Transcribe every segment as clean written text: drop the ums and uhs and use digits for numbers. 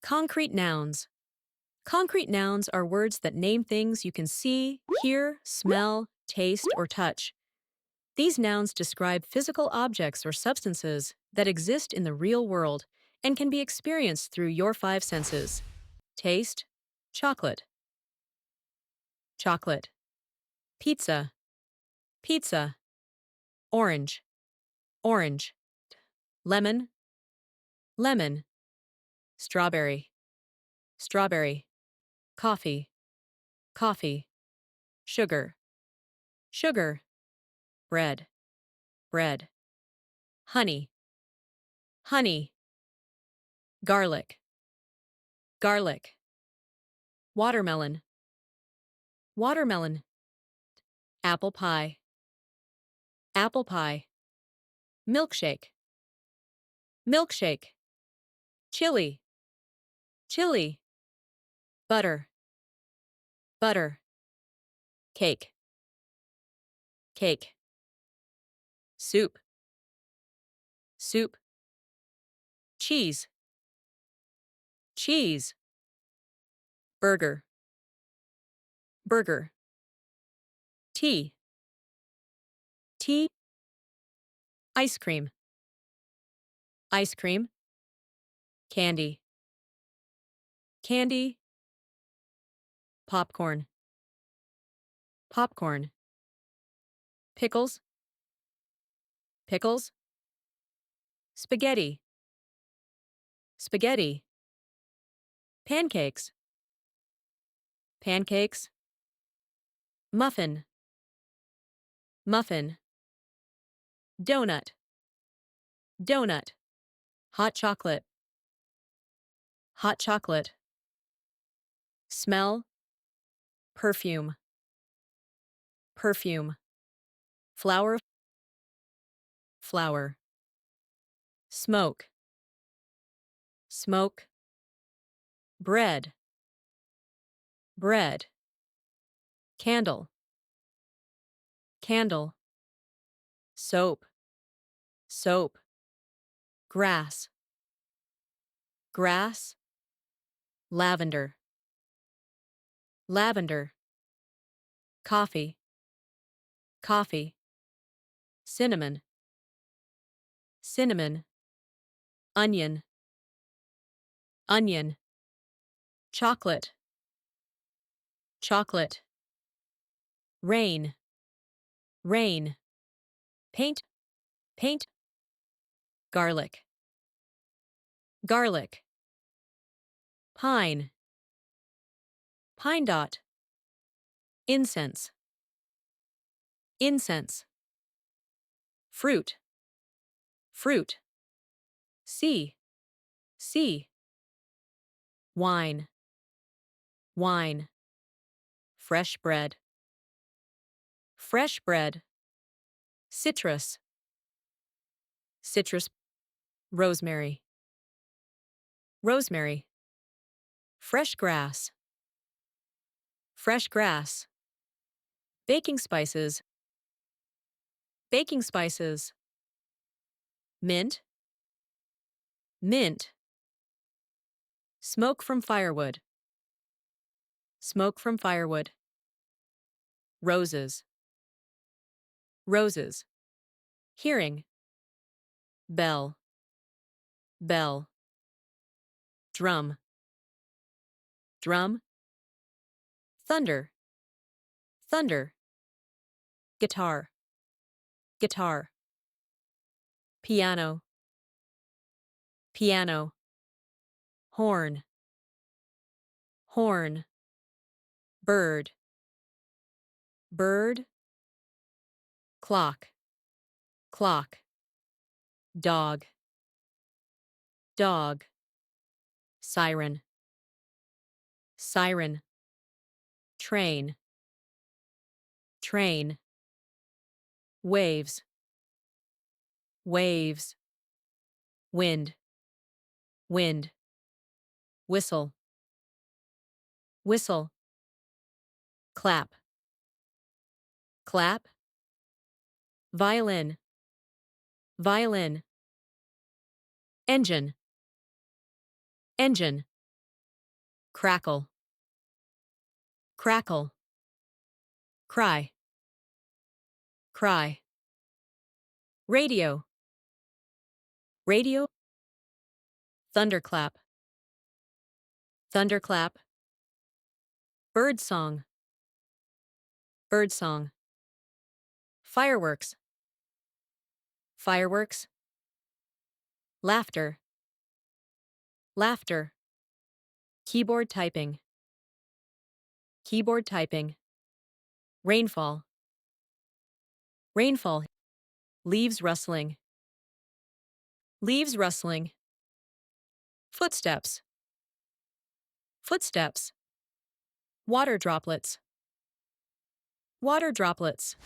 Concrete nouns. Concrete nouns are words that name things you can see, hear, smell, taste, or touch. These nouns describe physical objects or substances that exist in the real world and can be experienced through your five senses. Taste, chocolate, chocolate. Pizza, pizza. Orange, orange. Lemon, lemon. Strawberry, strawberry. Coffee, coffee. Sugar, sugar. Bread, bread. Honey, honey. Garlic, garlic. Watermelon, watermelon. Apple pie, apple pie. Milkshake, milkshake. Chili, chili. Butter, butter. Cake, cake. Soup, soup. Cheese, cheese. Burger, burger. Tea, tea. Ice cream, ice cream. Candy, candy. Popcorn, popcorn. Pickles, pickles. Spaghetti, spaghetti. Pancakes, pancakes. Muffin, muffin. Donut, donut. Hot chocolate, hot chocolate. Smell, perfume, perfume. Flower, flower. Smoke, smoke. Bread, bread. Candle, candle. Soap, soap. Grass, grass. Lavender, lavender. Coffee, coffee. Cinnamon, cinnamon. Onion, onion. Chocolate, chocolate. Rain, rain. Paint, paint. Garlic, garlic. Pine, pine dot. Incense, incense. Fruit, fruit. Sea, sea. Wine, wine. Fresh bread, fresh bread. Citrus, citrus. Rosemary, rosemary. Fresh grass, fresh grass. Baking spices, baking spices. Mint, mint. Smoke from firewood, smoke from firewood. Roses, roses. Hearing, bell, bell. Drum, drum. Thunder, thunder. Guitar, guitar. Piano, piano. Horn, horn. Bird, bird. Clock, clock. Dog, dog. Siren, siren. Train, train. Waves, waves. Wind, wind. Whistle, whistle. Clap, clap. Violin, violin. Engine, engine. crackle, crackle, cry, cry, radio, radio, thunderclap, thunderclap, bird song, bird song, fireworks, fireworks, laughter, laughter, keyboard typing, keyboard typing, rainfall, rainfall, leaves rustling, leaves rustling, footsteps, footsteps, water droplets, water droplets.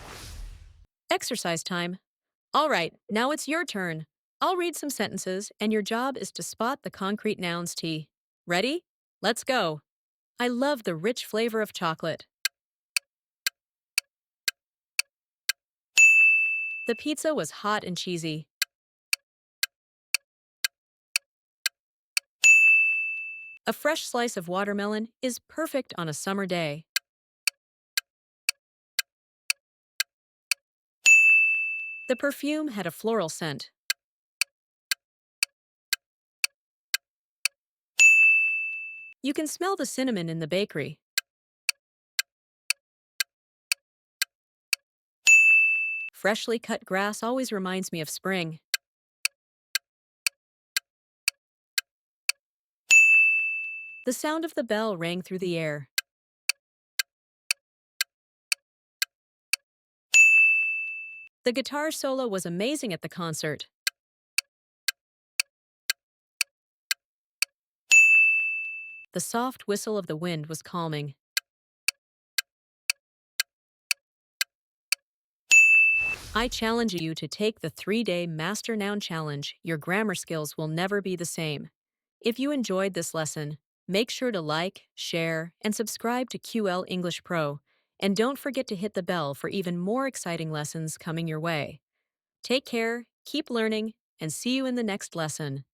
Exercise time. All right, now it's your turn. I'll read some sentences, and your job is to spot the concrete nouns T. Ready? Let's go. I love the rich flavor of chocolate. The pizza was hot and cheesy. A fresh slice of watermelon is perfect on a summer day. The perfume had a floral scent. You can smell the cinnamon in the bakery. Freshly cut grass always reminds me of spring. The sound of the bell rang through the air. The guitar solo was amazing at the concert. The soft whistle of the wind was calming. I challenge you to take the 3-day Master Noun Challenge. Your grammar skills will never be the same. If you enjoyed this lesson, make sure to like, share, and subscribe to QL English Pro. And don't forget to hit the bell for even more exciting lessons coming your way. Take care, keep learning, and see you in the next lesson.